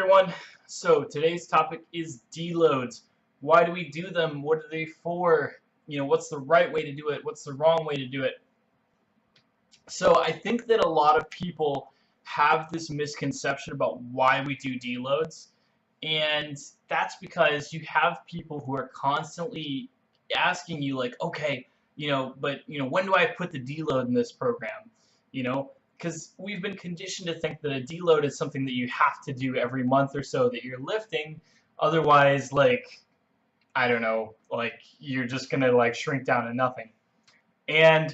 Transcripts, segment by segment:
everyone. So today's topic is deloads. Why do we do them? What are they for? What's the right way to do it? What's the wrong way to do it? So I think that a lot of people have this misconception about why we do deloads, and that's because you have people who are constantly asking you like, okay, but when do I put the deload in this program? You know, because we've been conditioned to think that a deload is something that you have to do every month or so that you're lifting. Otherwise, like, I don't know, like you're just gonna like shrink down to nothing. And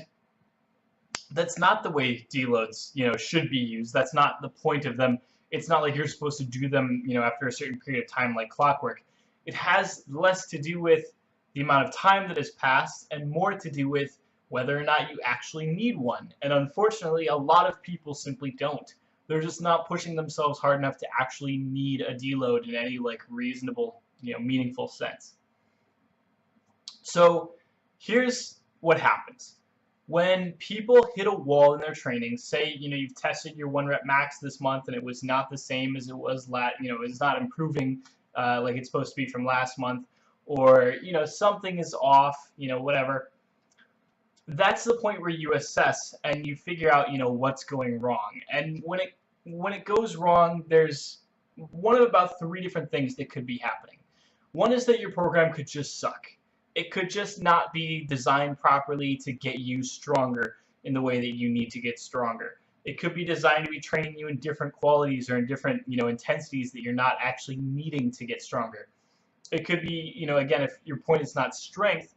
that's not the way deloads, should be used. That's not the point of them. It's not like you're supposed to do them, after a certain period of time like clockwork. It has less to do with the amount of time that has passed and more to do with whether or not you actually need one. And unfortunately, a lot of people simply don't. They're just not pushing themselves hard enough to actually need a deload in any like reasonable, meaningful sense. So here's what happens. When people hit a wall in their training, say you've tested your 1 rep max this month and it was not the same as it was it's not improving like it's supposed to be from last month, or something is off, whatever. That's the point where you assess and you figure out what's going wrong. And when it goes wrong, there's one of about 3 different things that could be happening. One is that your program could just suck. It could just not be designed properly to get you stronger in the way that you need to get stronger. It could be designed to be training you in different qualities or in different intensities that you're not actually needing to get stronger. It could be, again, if your point is not strength,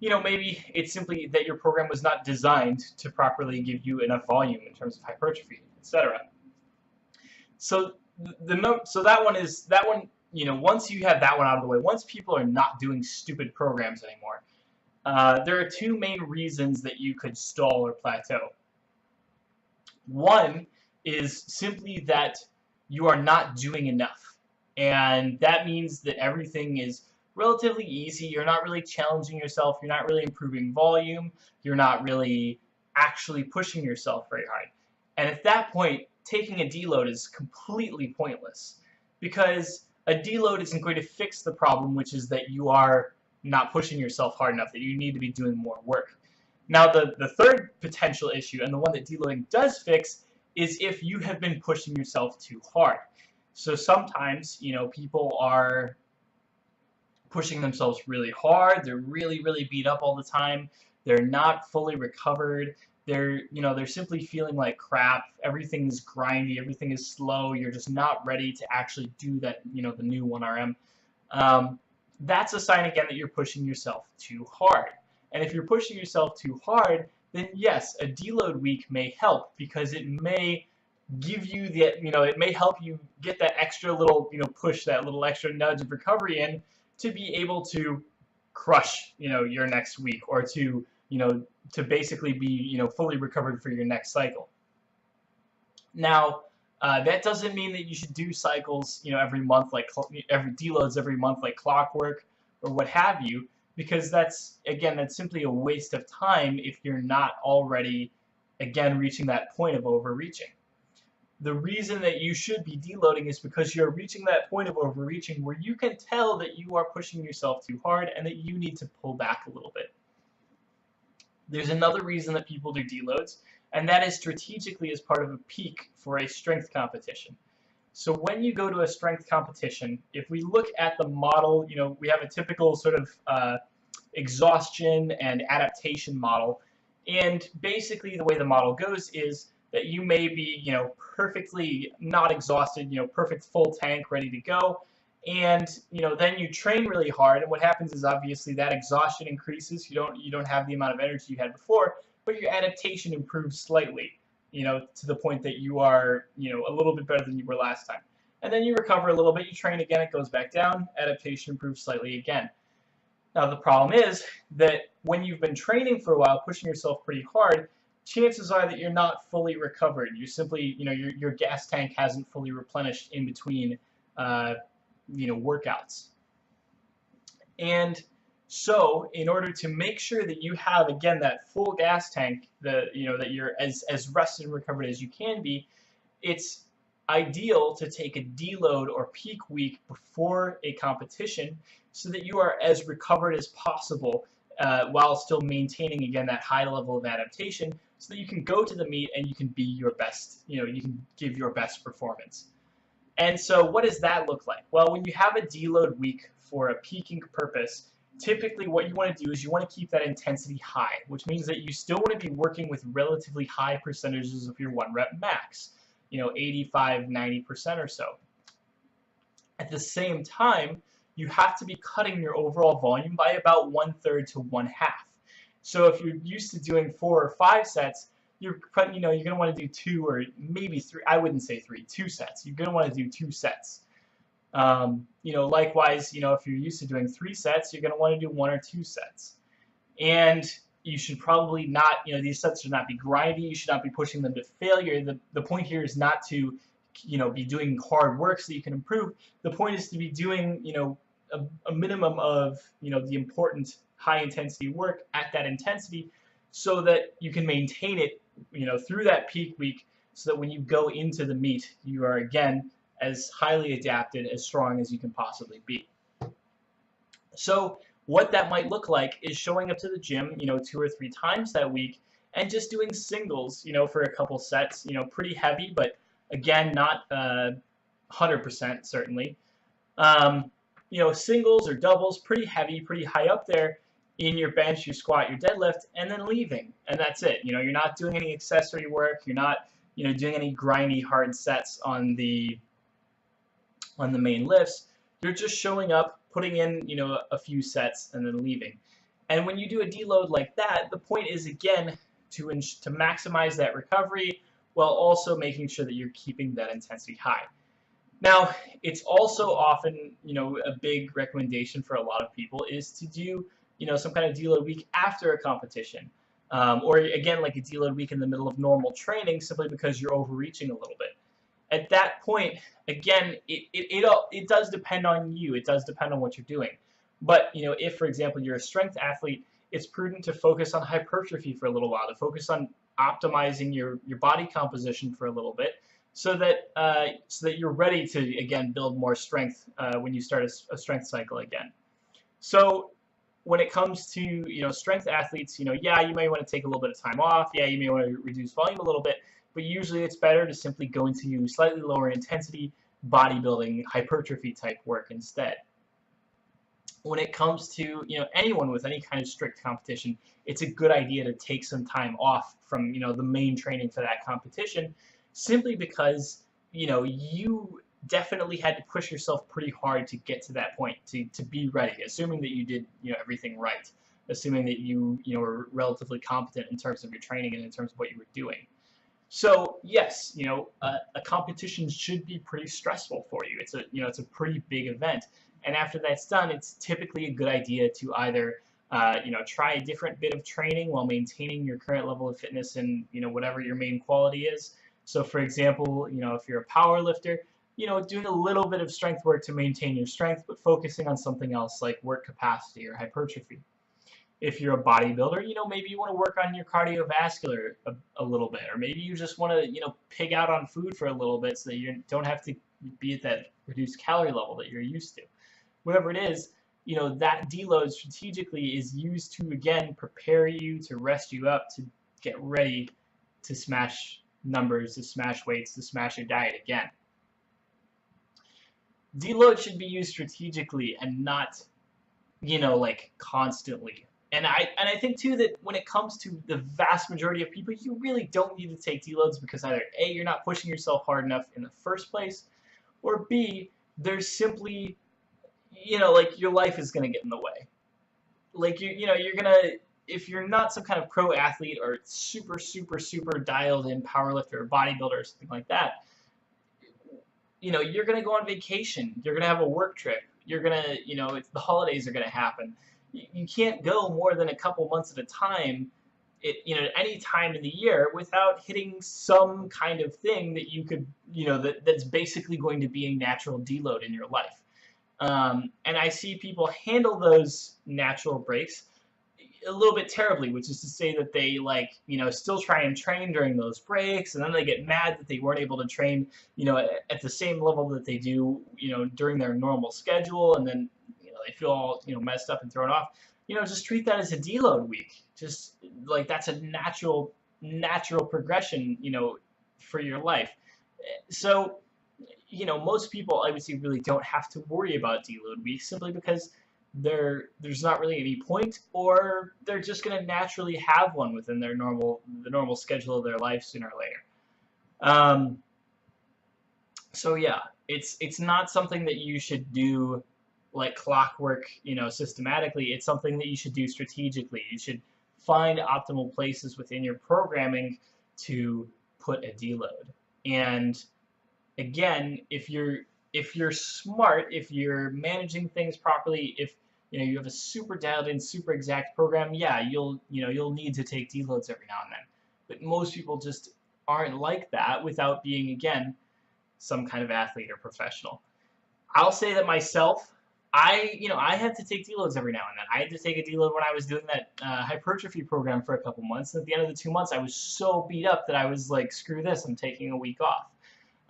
maybe it's simply that your program was not designed to properly give you enough volume in terms of hypertrophy, etc. So that one, once you have that one out of the way, once people are not doing stupid programs anymore, there are 2 main reasons that you could stall or plateau. One is simply that you are not doing enough, and that means that everything is relatively easy. You're not really challenging yourself, you're not really improving volume, you're not really actually pushing yourself very hard. And at that point, taking a deload is completely pointless, because a deload isn't going to fix the problem, which is that you are not pushing yourself hard enough, that you need to be doing more work. Now, the third potential issue, and the one that deloading does fix, is if you have been pushing yourself too hard. So sometimes, people are pushing themselves really hard, they're really, really beat up all the time, they're not fully recovered, they're simply feeling like crap, everything's grindy, everything is slow, you're just not ready to actually do that, the new 1RM. That's a sign again that you're pushing yourself too hard. And if you're pushing yourself too hard, then yes, a deload week may help, because it may give you the, it may help you get that extra little, push, that little extra nudge of recovery in, to be able to crush, your next week, or to, to basically be, fully recovered for your next cycle. Now, that doesn't mean that you should do cycles, every month, like every deloads every month, like clockwork, or what have you, because that's simply a waste of time if you're not already, again, reaching that point of overreaching. The reason that you should be deloading is because you're reaching that point of overreaching where you can tell that you are pushing yourself too hard and that you need to pull back a little bit. There's another reason that people do deloads, and that is strategically as part of a peak for a strength competition. So when you go to a strength competition, if we look at the model, we have a typical sort of exhaustion and adaptation model, and basically the way the model goes is that you may be, perfectly not exhausted, perfect full tank, ready to go, and then you train really hard, and what happens is obviously that exhaustion increases. You don't have the amount of energy you had before, but your adaptation improves slightly, to the point that you are, a little bit better than you were last time. And then you recover a little bit, you train again, it goes back down, adaptation improves slightly again. Now the problem is that when you've been training for a while, pushing yourself pretty hard, chances are that you're not fully recovered. You simply, your gas tank hasn't fully replenished in between, workouts. And so, in order to make sure that you have, again, that full gas tank, that you're as rested and recovered as you can be, it's ideal to take a deload or peak week before a competition so that you are as recovered as possible while still maintaining, again, that high level of adaptation so that you can go to the meet and you can be your best, you can give your best performance. And so what does that look like? Well, when you have a deload week for a peaking purpose, typically what you want to do is you want to keep that intensity high, which means that you still want to be working with relatively high percentages of your 1-rep max, 85, 90% or so. At the same time, you have to be cutting your overall volume by about 1/3 to 1/2. So if you're used to doing 4 or 5 sets, you're going to want to do 2 or maybe 3. I wouldn't say 3, 2 sets. You're going to want to do 2 sets. Likewise, if you're used to doing 3 sets, you're going to want to do 1 or 2 sets. And you should probably not, these sets should not be grindy. You should not be pushing them to failure. The point here is not to, be doing hard work so you can improve. The point is to be doing, a minimum of, the important high intensity work at that intensity so that you can maintain it, through that peak week so that when you go into the meet, you are, again, as highly adapted, as strong as you can possibly be. So what that might look like is showing up to the gym, 2 or 3 times that week and just doing singles, for a couple sets, pretty heavy, but again, not 100% certainly. Singles or doubles, pretty heavy, pretty high up there in your bench, your squat, your deadlift, and then leaving, and that's it. You're not doing any accessory work. You're not, doing any grindy hard sets on the main lifts. You're just showing up, putting in, a few sets, and then leaving. And when you do a deload like that, the point is, again, to maximize that recovery while also making sure that you're keeping that intensity high. Now, it's also often, a big recommendation for a lot of people is to do, some kind of deload week after a competition. Or again, like a deload week in the middle of normal training simply because you're overreaching a little bit. At that point, again, it does depend on you. It does depend on what you're doing. But, if, for example, you're a strength athlete, it's prudent to focus on hypertrophy for a little while, to focus on optimizing your body composition for a little bit so that you're ready to, again, build more strength when you start a strength cycle again. So when it comes to, strength athletes, yeah, you may want to take a little bit of time off. Yeah, you may want to reduce volume a little bit. But usually it's better to simply go into slightly lower intensity bodybuilding hypertrophy type work instead. When it comes to anyone with any kind of strict competition, it's a good idea to take some time off from the main training for that competition, simply because you definitely had to push yourself pretty hard to get to that point, to be ready, assuming that you did everything right, assuming that you were relatively competent in terms of your training and in terms of what you were doing. So yes, a competition should be pretty stressful for you. It's a pretty big event, and after that's done, it's typically a good idea to either try a different bit of training while maintaining your current level of fitness and whatever your main quality is. So for example, if you're a power lifter, doing a little bit of strength work to maintain your strength, but focusing on something else like work capacity or hypertrophy. If you're a bodybuilder, maybe you want to work on your cardiovascular a little bit, or maybe you just want to, pig out on food for a little bit so that you don't have to be at that reduced calorie level that you're used to. Whatever it is, that deload strategically is used to, again, prepare you, to rest you up, to get ready to smash numbers, to smash weights, to smash your diet again. Deload should be used strategically and not, like constantly. And I think too that when it comes to the vast majority of people, you really don't need to take deloads because either A, you're not pushing yourself hard enough in the first place, or B, there's simply, like your life is gonna get in the way. Like you're gonna, if you're not some kind of pro athlete or super dialed in powerlifter or bodybuilder or something like that, you're gonna go on vacation, you're gonna have a work trip, you're gonna, the holidays are gonna happen. You can't go more than a couple months at a time, any time in the year without hitting some kind of thing that you could, that's basically going to be a natural deload in your life. And I see people handle those natural breaks a little bit terribly, which is to say that they still try and train during those breaks, and then they get mad that they weren't able to train, at the same level that they do, during their normal schedule, and then, they feel all, messed up and thrown off. Just treat that as a deload week. Just like that's a natural progression, for your life. So, most people, I would say, really don't have to worry about deload weeks simply because there's not really any point, or they're just going to naturally have one within the normal schedule of their life sooner or later. So yeah, it's not something that you should do like clockwork, systematically. It's something that you should do strategically. You should find optimal places within your programming to put a deload. And again, if you're smart, if you're managing things properly, if you have a super dialed in, super exact program, yeah, you'll need to take deloads every now and then. But most people just aren't like that without being, again, some kind of athlete or professional. I'll say that myself, I had to take deloads every now and then. I had to take a deload when I was doing that hypertrophy program for a couple months. And at the end of the 2 months, I was so beat up that I was like, screw this, I'm taking a week off.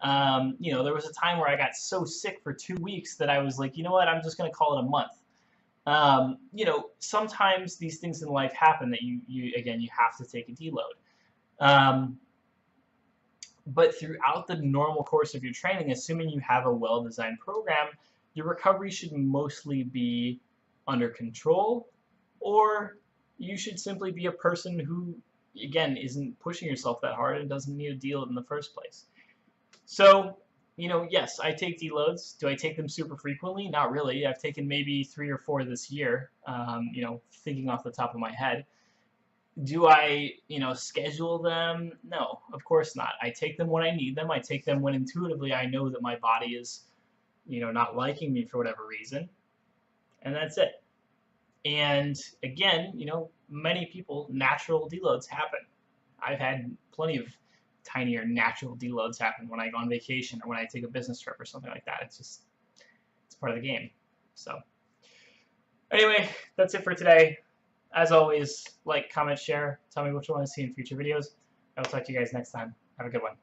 There was a time where I got so sick for 2 weeks that I was like, you know what, I'm just going to call it a month. Sometimes these things in life happen that you have to take a deload. But throughout the normal course of your training, assuming you have a well-designed program, your recovery should mostly be under control, or you should simply be a person who, again, isn't pushing yourself that hard and doesn't need a deload in the first place. So, yes, I take deloads. Do I take them super frequently? Not really. I've taken maybe 3 or 4 this year, thinking off the top of my head. Do I, schedule them? No, of course not. I take them when I need them. I take them when intuitively I know that my body is, not liking me for whatever reason. And that's it. And again, many people, natural deloads happen. I've had plenty of tinier natural deloads happen when I go on vacation or when I take a business trip or something like that. It's part of the game. So anyway, that's it for today. As always, like, comment, share, tell me what you want to see in future videos. I will talk to you guys next time. Have a good one.